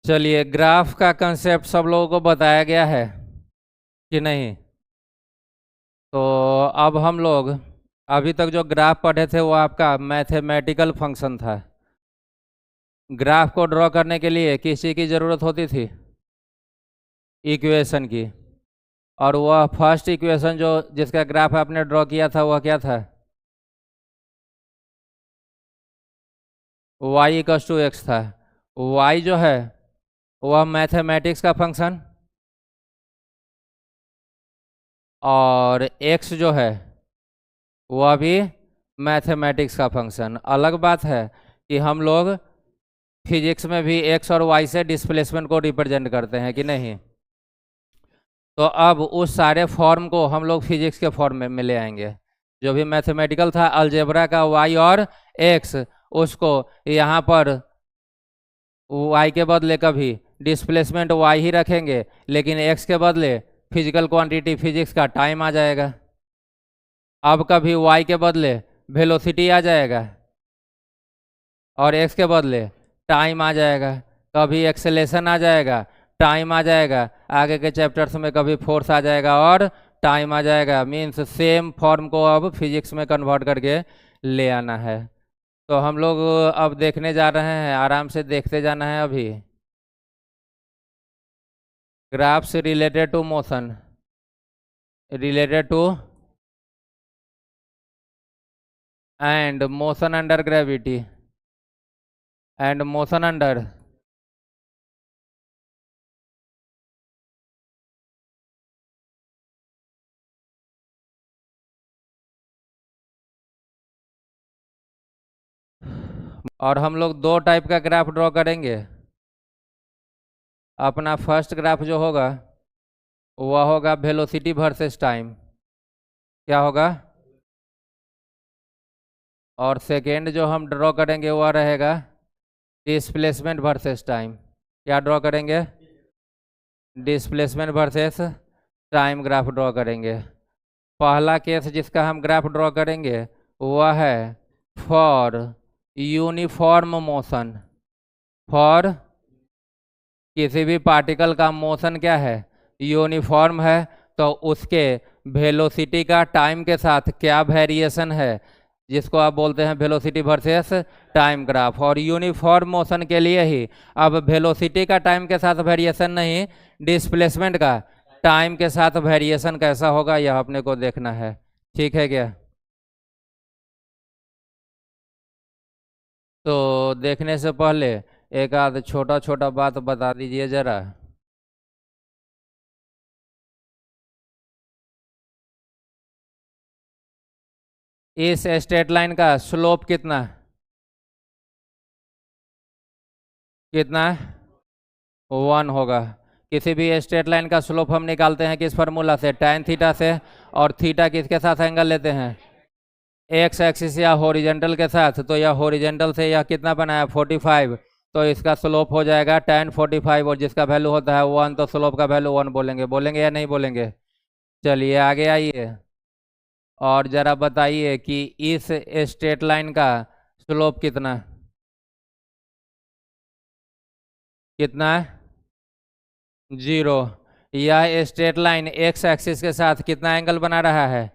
चलिए, ग्राफ का कंसेप्ट सब लोगों को बताया गया है कि नहीं? तो अब हम लोग अभी तक जो ग्राफ पढ़े थे वो आपका मैथमेटिकल फंक्शन था। ग्राफ को ड्रॉ करने के लिए किस चीज़ की ज़रूरत होती थी? इक्वेशन की। और वह फर्स्ट इक्वेशन जो जिसका ग्राफ आपने ड्रॉ किया था वह क्या था? y इक्वल्स टू एक्स था। y जो है वह मैथमेटिक्स का फंक्शन और x जो है वह भी मैथमेटिक्स का फंक्शन। अलग बात है कि हम लोग फिजिक्स में भी x और y से डिस्प्लेसमेंट को रिप्रेजेंट करते हैं कि नहीं? तो अब उस सारे फॉर्म को हम लोग फिजिक्स के फॉर्म में ले आएंगे। जो भी मैथमेटिकल था अलजेब्रा का y और x, उसको यहाँ पर y के बदले कभी डिस्प्लेसमेंट y ही रखेंगे, लेकिन x के बदले फिजिकल क्वांटिटी फिजिक्स का टाइम आ जाएगा। अब कभी y के बदले वेलोसिटी आ जाएगा और x के बदले टाइम आ जाएगा। कभी एक्सेलेरेशन आ जाएगा, टाइम आ जाएगा। आगे के चैप्टर्स में कभी फोर्स आ जाएगा और टाइम आ जाएगा। मीन्स सेम फॉर्म को अब फिजिक्स में कन्वर्ट करके ले आना है। तो हम लोग अब देखने जा रहे हैं, आराम से देखते जाना है। अभी graphs related to motion, related to and motion under gravity and motion under और हम लोग दो टाइप का ग्राफ ड्रॉ करेंगे। अपना फर्स्ट ग्राफ जो होगा वह होगा वेलोसिटी वर्सेस टाइम। क्या होगा? और सेकेंड जो हम ड्रॉ करेंगे वह रहेगा डिस्प्लेसमेंट वर्सेस टाइम। क्या ड्रॉ करेंगे? Displacement versus time graph draw करेंगे। पहला केस जिसका हम ग्राफ ड्रॉ करेंगे वह है फॉर यूनिफॉर्म मोशन। फॉर किसी भी पार्टिकल का मोशन क्या है? यूनिफॉर्म है। तो उसके वेलोसिटी का टाइम के साथ क्या वेरिएशन है, जिसको आप बोलते हैं वेलोसिटी वर्सेस टाइम ग्राफ। और यूनिफॉर्म मोशन के लिए ही अब वेलोसिटी का टाइम के साथ वेरिएशन नहीं, डिस्प्लेसमेंट का टाइम के साथ वेरिएशन कैसा होगा यह अपने को देखना है। ठीक है क्या? तो देखने से पहले एक आध छोटा छोटा बात बता दीजिए जरा। इस स्ट्रेट लाइन का स्लोप कितना कितना 1 होगा। किसी भी स्ट्रेट लाइन का स्लोप हम निकालते हैं किस फार्मूला से? tan थीटा से। और थीटा किसके साथ एंगल लेते हैं? एक्स एक्सिस या हॉरिजॉन्टल के साथ। तो यह हॉरिजॉन्टल से यह कितना बनाया? 45। तो इसका स्लोप हो जाएगा tan 45 और जिसका वैल्यू होता है 1, तो स्लोप का वैल्यू 1 बोलेंगे। बोलेंगे या नहीं बोलेंगे? चलिए आगे आइए और जरा बताइए कि इस स्ट्रेट लाइन का स्लोप कितना कितना है? 0। यह स्ट्रेट लाइन एक्स एक्सिस के साथ कितना एंगल बना रहा है?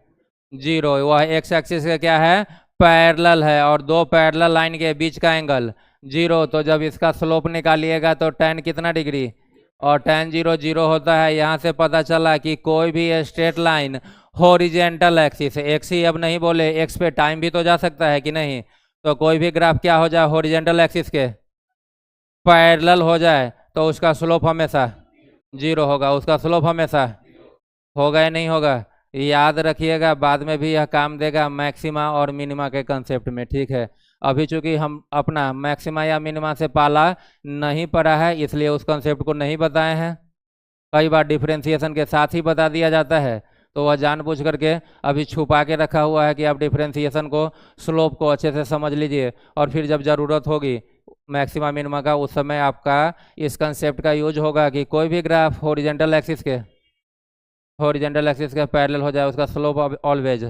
0। वह एक्स एक्सिस का क्या है? पैरेलल है। और दो पैरेलल लाइन के बीच का एंगल 0। तो जब इसका स्लोप निकालिएगा तो tan कितना डिग्री? और tan 0 0 होता है। यहाँ से पता चला कि कोई भी straight line horizontal axis, x ही अब नहीं बोले, एक्स पे टाइम भी तो जा सकता है कि नहीं? तो कोई भी ग्राफ क्या हो जाए हॉरिजेंटल एक्सिस के पैरेलल हो जाए तो उसका स्लोप हमेशा 0 होगा। उसका स्लोप हमेशा होगा या नहीं होगा? याद रखिएगा, बाद में भी यह काम देगा मैक्सिमा और मिनिमा के कंसेप्ट में। ठीक है, अभी चूंकि हम अपना मैक्सिमा या मिनिमा से पाला नहीं पड़ा है इसलिए उस कंसेप्ट को नहीं बताए हैं। कई बार डिफरेंशिएशन के साथ ही बता दिया जाता है, तो वह जानबूझ करके अभी छुपा के रखा हुआ है कि आप डिफरेंशिएशन को, स्लोप को अच्छे से समझ लीजिए और फिर जब ज़रूरत होगी मैक्सिमा मिनिमा का उस समय आपका इस कंसेप्ट का यूज होगा कि कोई भी ग्राफ हॉरिजॉन्टल एक्सिस के पैरेलल हो जाए उसका स्लोप ऑलवेज।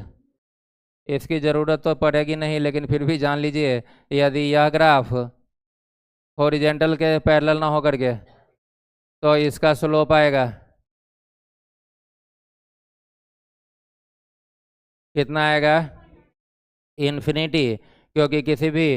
इसकी ज़रूरत तो पड़ेगी नहीं, लेकिन फिर भी जान लीजिए यदि यह ग्राफ हॉरिजॉन्टल के पैरेलल ना होकर के तो इसका स्लोप आएगा कितना आएगा? इन्फिनिटी, क्योंकि किसी भी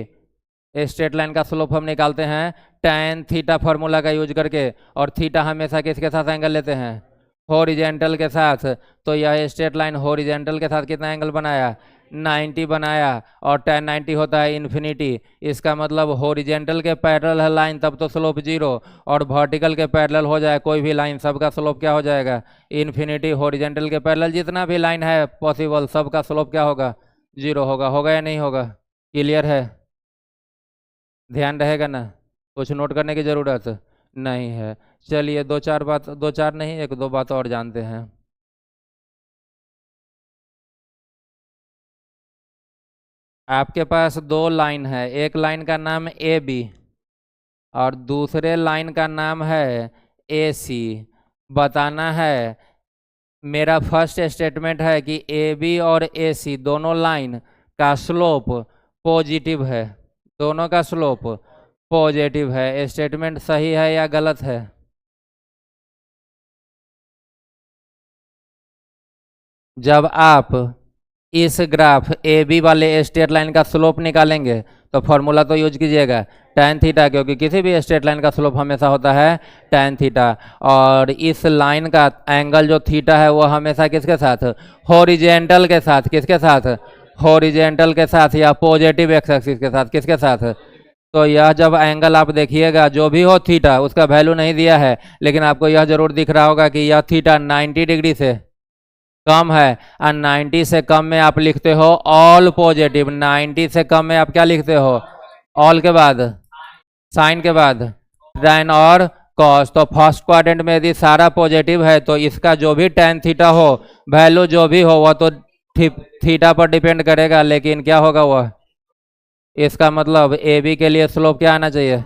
स्ट्रेट लाइन का स्लोप हम निकालते हैं tan थीटा फार्मूला का यूज करके, और थीटा हमेशा किसके साथ एंगल लेते हैं? हॉरिजेंटल के साथ। तो यह स्ट्रेट लाइन हॉरिजेंटल के साथ कितना एंगल बनाया? 90 बनाया, और tan 90 होता है इन्फिनिटी। इसका मतलब हॉरिजेंटल के पैरेलल है लाइन तब तो स्लोप 0, और वर्टिकल के पैरेलल हो जाए कोई भी लाइन, सबका स्लोप क्या हो जाएगा? इन्फिनिटी। हॉरिजेंटल के पैरेलल जितना भी लाइन है पॉसिबल, सबका स्लोप क्या होगा? 0 होगा। होगा या नहीं होगा? क्लियर है? ध्यान रहेगा ना? कुछ नोट करने की जरूरत नहीं है। चलिए दो चार बात, दो चार नहीं, एक दो बात और जानते हैं। आपके पास दो लाइन है, एक लाइन का नाम ए बी और दूसरे लाइन का नाम है ए सी। बताना है, मेरा फर्स्ट स्टेटमेंट है कि ए बी और ए सी दोनों लाइन का स्लोप पॉजिटिव है। दोनों का स्लोप पॉजिटिव है। स्टेटमेंट सही है या गलत है? जब आप इस ग्राफ ए बी वाले स्ट्रेट लाइन का स्लोप निकालेंगे तो फॉर्मूला तो यूज कीजिएगा tan थीटा, क्योंकि किसी भी स्ट्रेट लाइन का स्लोप हमेशा होता है tan थीटा। और इस लाइन का एंगल जो थीटा है वो हमेशा किसके साथ? हॉरिजेंटल के साथ। किसके साथ? हॉरिजेंटल के साथ, या पॉजिटिव एक्स एक्सिस के साथ। किसके साथ? तो यह जब एंगल आप देखिएगा जो भी हो थीटा, उसका वैल्यू नहीं दिया है, लेकिन आपको यह जरूर दिख रहा होगा कि यह थीटा 90 डिग्री से कम है, और 90 से कम में आप लिखते हो ऑल पॉजिटिव। 90 से कम में आप क्या लिखते हो? ऑल के बाद साइन के बाद tan और cos। तो फर्स्ट क्वाड्रेंट में यदि सारा पॉजिटिव है तो इसका जो भी tan थीटा हो, वैल्यू जो भी हो, वह तो थीटा पर डिपेंड करेगा, लेकिन क्या होगा वह? इसका मतलब ए बी के लिए स्लोप क्या आना चाहिए?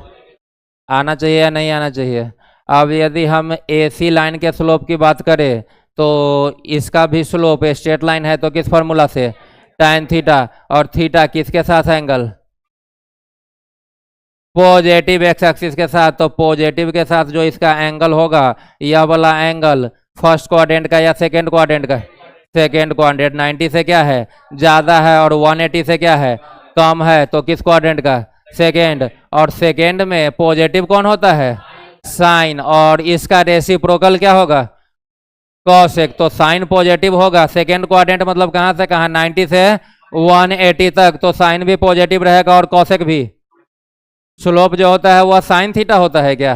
आना चाहिए या नहीं आना चाहिए? अब यदि हम ए सी लाइन के स्लोप की बात करें तो इसका भी स्लोप स्ट्रेट लाइन है तो किस फॉर्मूला से? tan theta. और थीटा किसके साथ एंगल? पॉजिटिव एक्स एक्सिस के साथ। तो पॉजिटिव के साथ जो इसका एंगल होगा, यह वाला एंगल फर्स्ट क्वाड्रेंट का या सेकेंड क्वाड्रेंट का? Second quadrant. 90 से क्या है? ज्यादा है, और 180 से क्या है? कम है। तो किस क्वाड्रेंट का? सेकेंड। और सेकेंड में पॉजिटिव कौन होता है? साइन। और इसका रेसिप्रोकल क्या होगा? कॉसेक। तो साइन पॉजिटिव होगा। सेकेंड क्वाड्रेंट मतलब कहां से कहां? 90 से 180 तक। तो साइन भी पॉजिटिव रहेगा और कॉसेक भी। स्लोप जो होता है वह साइन थीटा होता है क्या?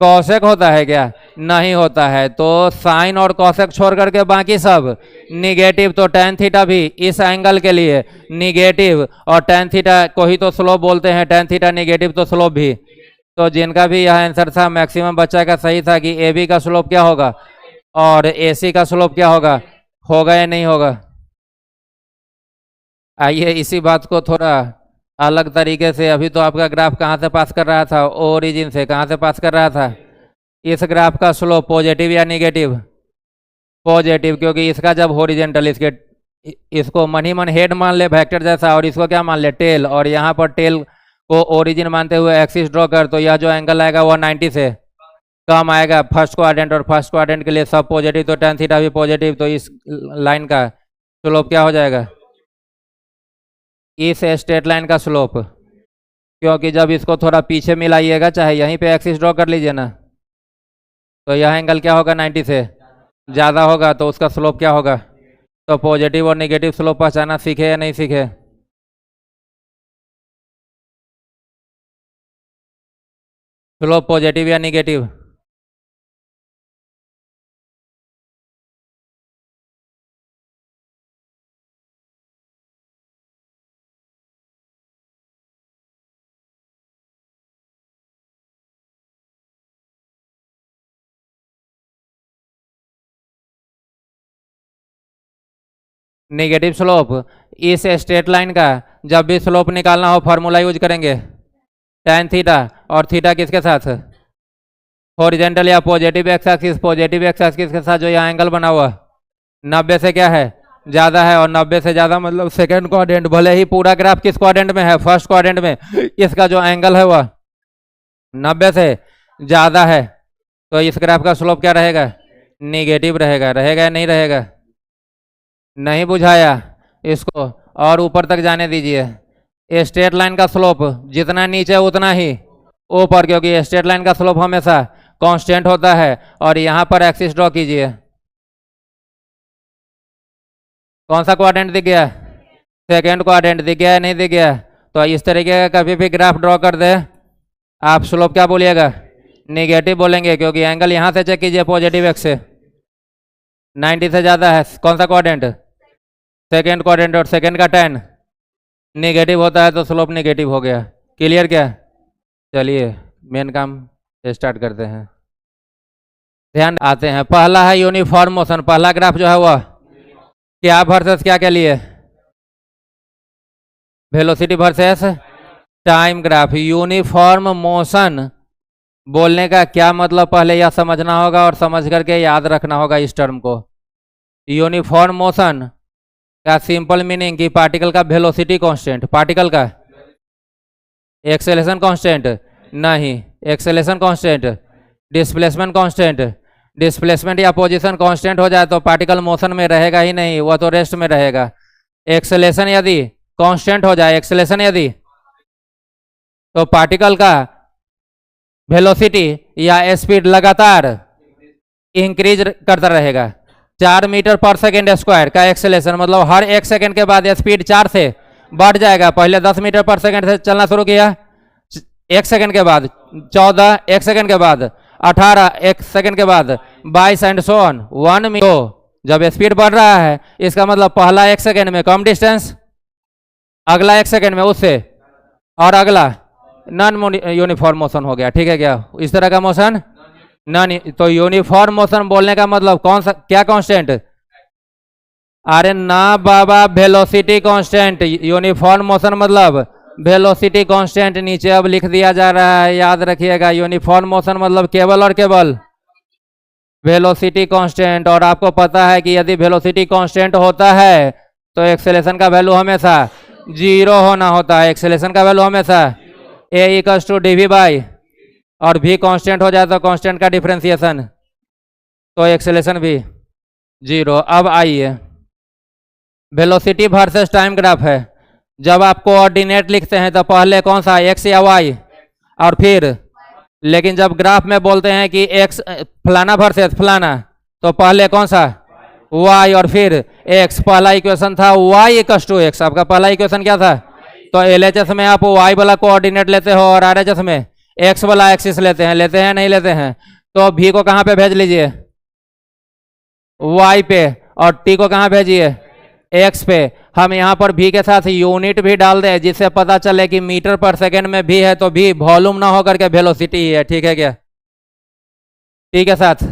कॉसेक होता है क्या? नहीं होता है। तो साइन और कॉसेक छोड़ करके बाकी सब निगेटिव। तो tan थीटा भी इस एंगल के लिए निगेटिव, और tan थीटा को ही तो स्लोप बोलते हैं। tan थीटा निगेटिव तो स्लोप भी। तो जिनका भी यह आंसर था मैक्सिमम बच्चा का सही था कि ए बी का स्लोप क्या होगा और ए सी का स्लोप क्या होगा। होगा या नहीं होगा? आइए इसी बात को थोड़ा अलग तरीके से, अभी तो आपका ग्राफ कहाँ से पास कर रहा था? ओरिजिन से। कहाँ से पास कर रहा था? इस ग्राफ का स्लोप पॉजिटिव या निगेटिव? पॉजिटिव, क्योंकि इसका जब हॉरिजेंटल, इसको मन ही मन हेड मान ले वेक्टर जैसा, और इसको क्या मान ले? टेल। और यहाँ पर टेल को ओरिजिन मानते हुए एक्सिस ड्रॉ कर, तो यह जो एंगल आएगा वह 90 से कम आएगा फर्स्ट क्वाड्रेंट, और फर्स्ट क्वाड्रेंट के लिए सब पॉजिटिव, तो tan थीटा भी पॉजिटिव। तो इस लाइन का स्लोप क्या हो जाएगा? इस स्ट्रेट लाइन का स्लोप, क्योंकि जब इसको थोड़ा पीछे मिलाइएगा, चाहे यहीं पे एक्सिस ड्रॉ कर लीजिए ना, तो यह एंगल क्या होगा? 90 से ज़्यादा होगा, तो उसका स्लोप क्या होगा? तो पॉजिटिव और नेगेटिव स्लोप पहचाना सीखे या नहीं सीखे? स्लोप पॉजिटिव या नेगेटिव? Negative slope. इस स्ट्रेट लाइन का जब भी स्लोप निकालना हो फॉर्मूला यूज करेंगे tan थीटा, और थीटा किसके साथ? हॉरिजेंटल या positive x axis. Positive x axis के साथ जो यहाँ एंगल बना हुआ 90 से क्या है? ज्यादा है, और 90 से ज्यादा मतलब सेकेंड क्वाड्रेंट। भले ही पूरा ग्राफ किस क्वाड्रेंट में है? फर्स्ट क्वाड्रेंट में। इसका जो एंगल है वह 90 से ज्यादा है। तो इस ग्राफ का स्लोप क्या रहेगा? निगेटिव रहेगा। रहेगा या नहीं रहेगा? नहीं बुझाया इसको, और ऊपर तक जाने दीजिए। स्ट्रेट लाइन का स्लोप जितना नीचे उतना ही ऊपर, क्योंकि स्ट्रेट लाइन का स्लोप हमेशा कांस्टेंट होता है। और यहाँ पर एक्सिस ड्रॉ कीजिए। कौन सा क्वाड्रेंट दिख गया? सेकेंड क्वाड्रेंट दिख गया या नहीं दिख गया? तो इस तरीके का कभी भी ग्राफ ड्रॉ कर दे, आप स्लोप क्या बोलिएगा? निगेटिव बोलेंगे, क्योंकि एंगल यहाँ से चेक कीजिए पॉजिटिव एक्स से 90 से ज़्यादा है। कौन सा क्वाड्रेंट? Second quadrant. और सेकेंड का tan निगेटिव होता है, तो स्लोप निगेटिव हो गया। क्लियर क्या? चलिए मेन काम स्टार्ट करते हैं। ध्यान आते हैं, पहला है यूनिफॉर्म मोशन। पहला ग्राफ जो है वह क्या वर्सेस क्या के लिए? Velocity versus time graph. Uniform motion बोलने का क्या मतलब पहले यह समझना होगा, और समझ करके याद रखना होगा इस टर्म को। यूनिफॉर्म मोशन का सिंपल मीनिंग कि पार्टिकल का वेलोसिटी कांस्टेंट। पार्टिकल का एक्सेलेरेशन कांस्टेंट नहीं, acceleration constant, displacement constant. Displacement या पोजीशन कांस्टेंट हो जाए तो पार्टिकल मोशन में रहेगा ही नहीं, वह तो रेस्ट में रहेगा। एक्सेलेरेशन यदि कांस्टेंट हो जाए, एक्सेलेरेशन यदि, तो पार्टिकल का वेलोसिटी या स्पीड लगातार इंक्रीज करता रहेगा। 4 मीटर पर सेकेंड स्क्वायर का एक्सेलेरेशन मतलब हर 1 सेकेंड के बाद स्पीड 4 से बढ़ जाएगा। पहले 10 मीटर पर सेकेंड से चलना शुरू किया, 1 सेकेंड के बाद 14, 1 सेकेंड के बाद 18, 1 सेकेंड के बाद 22 एंड सो ऑन 1 मीटर। तो जब स्पीड बढ़ रहा है, इसका मतलब पहला 1 सेकेंड में कम डिस्टेंस, अगला 1 सेकेंड में उससे, और अगला नॉन यूनिफॉर्म मोशन हो गया। ठीक है क्या? इस तरह का मोशन नॉन। तो यूनिफॉर्म मोशन बोलने का मतलब कौन सा, क्या कांस्टेंट? अरे ना बाबा, वेलोसिटी कांस्टेंट। यूनिफॉर्म मोशन मतलब वेलोसिटी कांस्टेंट। नीचे अब लिख दिया जा रहा है, याद रखिएगा। यूनिफॉर्म मोशन मतलब केवल और केवल वेलोसिटी कांस्टेंट। और आपको पता है कि यदि वेलोसिटी कांस्टेंट होता है तो एक्सेलेरेशन का वैल्यू हमेशा 0 होना होता है। एक्सेलेरेशन का वैल्यू हमेशा a equals to dv by, और v कांस्टेंट हो जाए तो कांस्टेंट का डिफरेंशिएशन, तो एक्सेलेरेशन भी 0। अब आइए, वेलोसिटी वर्सेस टाइम ग्राफ है। जब आप कोऑर्डिनेट लिखते हैं तो पहले कौन सा, x या y, और फिर, लेकिन जब ग्राफ में बोलते हैं कि x फलाना वर्सेस फलाना, तो पहले कौन सा, y, और फिर x। पहला इक्वेशन था y इक्वल्स टू x। आपका पहला इक्वेशन क्या था? तो एलएचएस में आप y वाला कोऑर्डिनेट लेते हो, और आरएचएस में x वाला एक्सिस लेते हैं नहीं लेते हैं? तो v को कहां पे भेज लीजिए? y पे। और t को कहां भेजिए? x पे। हम यहां पर v के साथ यूनिट भी डाल दें, जिससे पता चले कि मीटर पर सेकेंड में v है, तो v वॉल्यूम ना होकर के वेलोसिटी ही है। ठीक है क्या? t के साथ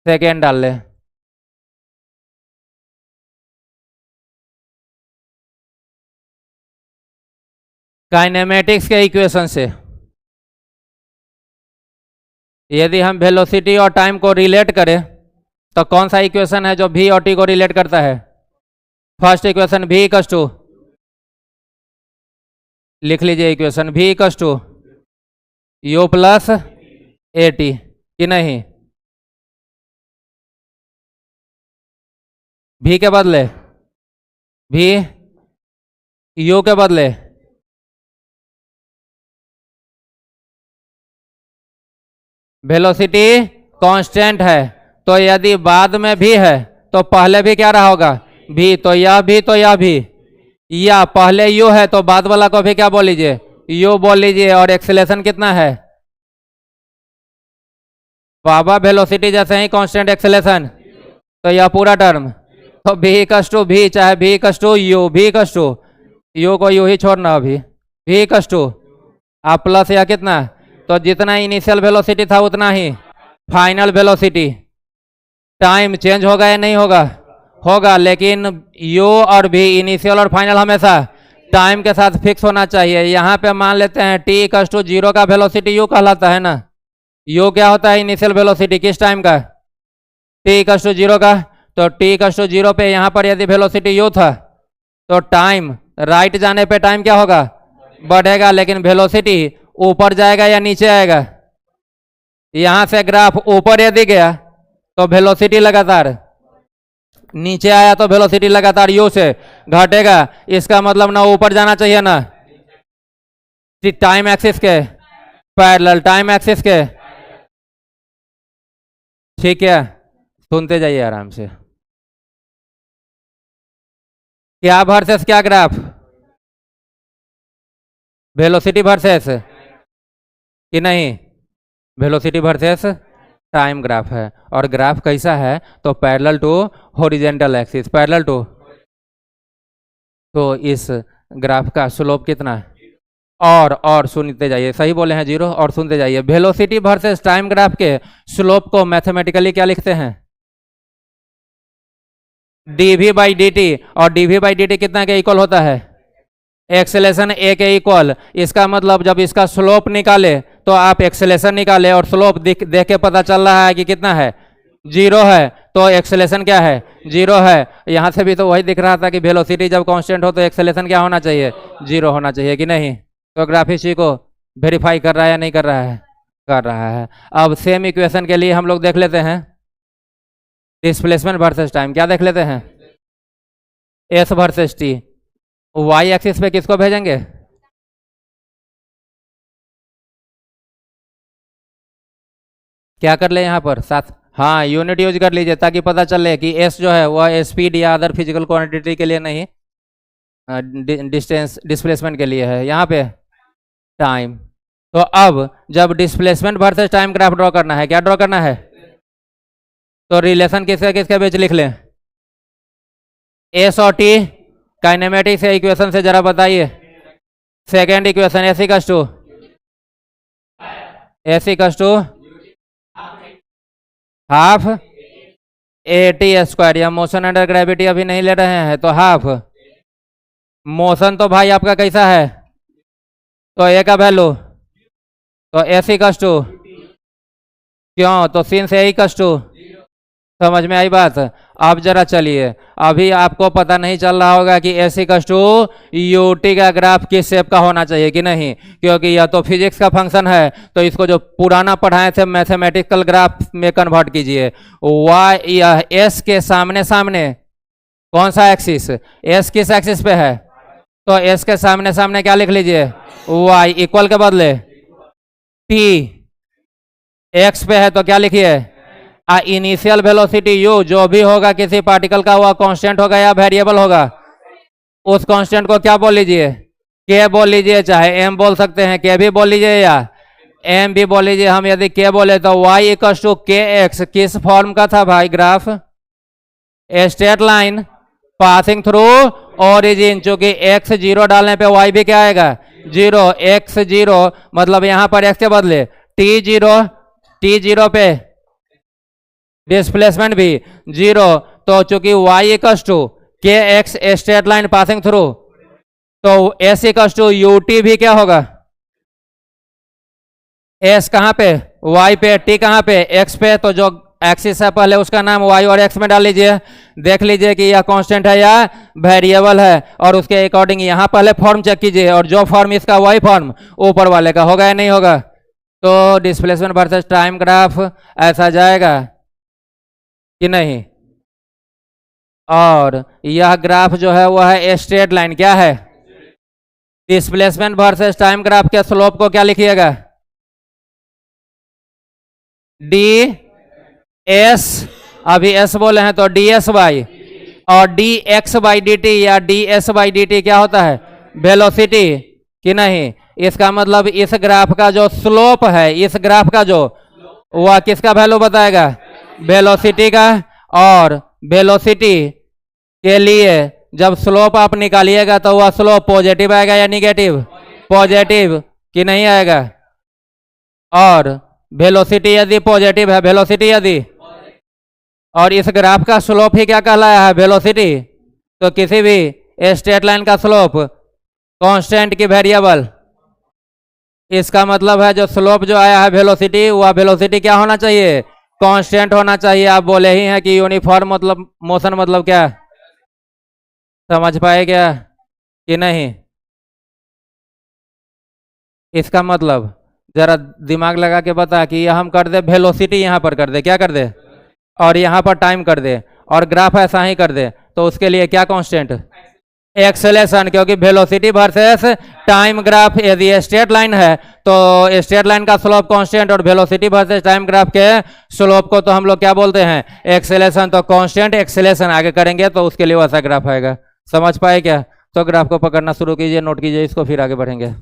सेकेंड डाल ले। काइनेमेटिक्स के इक्वेशन से यदि हम वेलोसिटी और टाइम को रिलेट करें तो कौन सा इक्वेशन है जो v और t को रिलेट करता है? First equation v equals to, लिख लीजिए equation, v equals to u plus A T, कि नहीं? v के बदले v, u के बदले वेलोसिटी कांस्टेंट है, तो यदि बाद में भी है तो पहले भी क्या रहा होगा? v। तो यह भी, तो यह भी, या पहले u है तो बाद वाला को भी क्या बोल लीजिए? u बोल लीजिए। और एक्सेलेरेशन कितना है? बाबा वेलोसिटी जैसे ही कांस्टेंट एक्सेलेरेशन, तो यह पूरा टर्म। तो v इक्वल्स टू v, चाहे v equals to u, v equals to u को u ही छोड़ना अभी, v इक्वल्स टू आप प्लस या कितना, तो जितना इनिशियल वेलोसिटी था उतना ही फाइनल वेलोसिटी। टाइम चेंज होगा या नहीं होगा? होगा, लेकिन u और v इनिशियल और फाइनल हमेशा टाइम के साथ फिक्स होना चाहिए। यहाँ पे मान लेते हैं t इक्वल्स टू 0 का वेलोसिटी u कहलाता है ना। u क्या होता है? इनिशियल वेलोसिटी किस टाइम का? t इक्वल्स टू 0 का। तो t इक्वल्स टू 0 पे यहाँ पर यदि वेलोसिटी u था तो टाइम राइट जाने पे टाइम क्या होगा? बढ़ेगा। लेकिन वेलोसिटी ऊपर जाएगा या नीचे आएगा? यहां से ग्राफ ऊपर यदि गया तो वेलोसिटी लगातार, नीचे आया तो वेलोसिटी लगातार यू से घटेगा। इसका मतलब ना ऊपर जाना चाहिए ना टाइम एक्सिस के पैरेलल, टाइम एक्सिस के। ठीक है, सुनते जाइए आराम से। क्या वर्सेस क्या ग्राफ? वेलोसिटी वर्सेस कि नहीं, वेलोसिटी वर्सेस टाइम ग्राफ है। और ग्राफ कैसा है? तो parallel to horizontal axis, parallel to. तो इस ग्राफ का स्लोप कितना है? और सुनते जाइए, सही बोले हैं 0। और सुनते जाइए, वेलोसिटी वर्सेस टाइम ग्राफ के स्लोप को मैथमेटिकली क्या लिखते हैं? dv by d T. और dv बाई डी टी कितना के इक्वल होता है? एक्सेलेरेशन a के इक्वल। इसका मतलब जब इसका स्लोप निकाले तो आप एक्सेलेरेशन निकाले और स्लोप देख के पता चल रहा है कि कितना है? 0 है। तो एक्सेलेरेशन क्या है? 0 है। यहां से भी तो वही दिख रहा था कि वेलोसिटी जब कांस्टेंट हो तो एक्सेलेरेशन क्या होना चाहिए? 0 होना चाहिए कि नहीं? तो ग्राफ इसी को वेरीफाई कर रहा है या नहीं कर रहा है? कर रहा है। अब सेम इक्वेशन के लिए हम लोग देख लेते हैं डिस्प्लेसमेंट वर्सेस टाइम। क्या देख लेते हैं? S versus T. Y axis पे किसको भेजेंगे? क्या कर ले यहाँ पर साथ? हाँ, यूनिट यूज कर लीजिए ताकि पता चले कि एस जो है वह स्पीड या अदर फिजिकल क्वांटिटी के लिए नहीं, डिस्टेंस डिस्प्लेसमेंट के लिए है। यहाँ पे टाइम। तो अब जब displacement versus time graph draw करना है, क्या ड्रॉ करना है? तो रिलेशन किसके किसके बीच लिख लें? एस और टी। काइनेमेटिक्स इक्वेशन से जरा बताइए। Second equation S equals to half A T square. या मोशन अंडर ग्रेविटी अभी नहीं ले रहे हैं तो हाफ। मोशन तो भाई आपका कैसा है? तो ए का वैल्यू तो एस इक्वल्स टू क्यों? तो सिंस ए इक्वल्स टू। समझ में आई बात? अब जरा चलिए, अभी आपको पता नहीं चल रहा होगा कि एस इक्वल्स टू यूटी का ग्राफ किस शेप का होना चाहिए कि नहीं, क्योंकि यह तो फिजिक्स का फंक्शन है। तो इसको जो पुराना पढ़ाए थे मैथमेटिकल ग्राफ में कन्वर्ट कीजिए। वाई यह एस के सामने सामने कौन सा एक्सिस? एस किस एक्सिस पे है? तो एस के सामने सामने क्या लिख लीजिए? वाई इक्वल के बदले टी। एक्स पे है तो क्या लिखिए? इनिशियल वेलोसिटी यू जो भी होगा किसी पार्टिकल का, वह कांस्टेंट होगा या वेरिएबल होगा? उस कांस्टेंट को क्या बोल लीजिए? के बोल लीजिए, चाहे एम बोल सकते हैं, के भी बोल लीजिए या एम भी बोल लीजिए। हम यदि के बोले तो Y equal to K x किस फॉर्म का था भाई graph? A straight line passing through origin. चूंकि एक्स 0 डालने पे वाई भी क्या आएगा? 0। एक्स 0 मतलब यहां पर एक्स के बदले टी जीरो पे डिस्प्लेसमेंट भी 0। तो चूंकि y equal to K X straight line passing through, तो s equal to U T भी क्या होगा? s कहां पे? y पे। t कहां पे? x पे। तो जो एक्सिस है पहले उसका नाम y और x में डाल लीजिए। देख लीजिए कि यह कांस्टेंट है या वेरिएबल है, और उसके अकॉर्डिंग यहां पहले फॉर्म चेक कीजिए, और जो फॉर्म इसका y फॉर्म ऊपर वाले का होगा या नहीं होगा? तो डिस्प्लेसमेंट वर्सेस टाइम ग्राफ ऐसा जाएगा कि नहीं? और यह ग्राफ जो है वह है स्ट्रेट लाइन। क्या है? डिस्प्लेसमेंट वर्सेस टाइम ग्राफ के स्लोप को क्या लिखिएगा? D S. अभी एस बोले हैं तो डी एस बाई, और d x by d t या d s by d t क्या होता है? वेलोसिटी कि नहीं? इसका मतलब इस ग्राफ का जो स्लोप है, इस ग्राफ का जो, वह किसका वैल्यू बताएगा? वेलोसिटी का। और वेलोसिटी के लिए जब स्लोप आप निकालिएगा तो वह स्लोप पॉजिटिव आएगा या निगेटिव? पॉजिटिव कि नहीं आएगा? और वेलोसिटी यदि पॉजिटिव है, वेलोसिटी यदि, और इस ग्राफ का स्लोप ही क्या कहलाया है? वेलोसिटी। तो किसी भी स्ट्रेट लाइन का स्लोप कांस्टेंट की वेरिएबल, इसका मतलब है जो स्लोप जो आया है वेलोसिटी, वह वेलोसिटी क्या होना चाहिए? कांस्टेंट होना चाहिए। आप बोले ही हैं कि यूनिफॉर्म मतलब मोशन मतलब क्या? समझ पाए क्या कि नहीं? इसका मतलब जरा दिमाग लगा के बता कि ये हम कर दे वेलोसिटी, यहाँ पर कर दे, क्या कर दे, और यहाँ पर टाइम कर दे, और ग्राफ ऐसा ही कर दे, तो उसके लिए क्या कांस्टेंट, एक्सेलेरेशन, क्योंकि वेलोसिटी वर्सेस टाइम ग्राफ यदि स्ट्रेट लाइन है तो स्ट्रेट लाइन का स्लोप कांस्टेंट और वेलोसिटी वर्सेस टाइम ग्राफ के स्लोप को तो हम लोग क्या बोलते हैं, एक्सेलेरेशन। तो कांस्टेंट एक्सेलेरेशन आगे करेंगे तो उसके लिए वैसा ग्राफ आएगा। समझ पाए क्या? तो ग्राफ को पकड़ना शुरू कीजिए, नोट कीजिए इसको, फिर आगे बढ़ेंगे।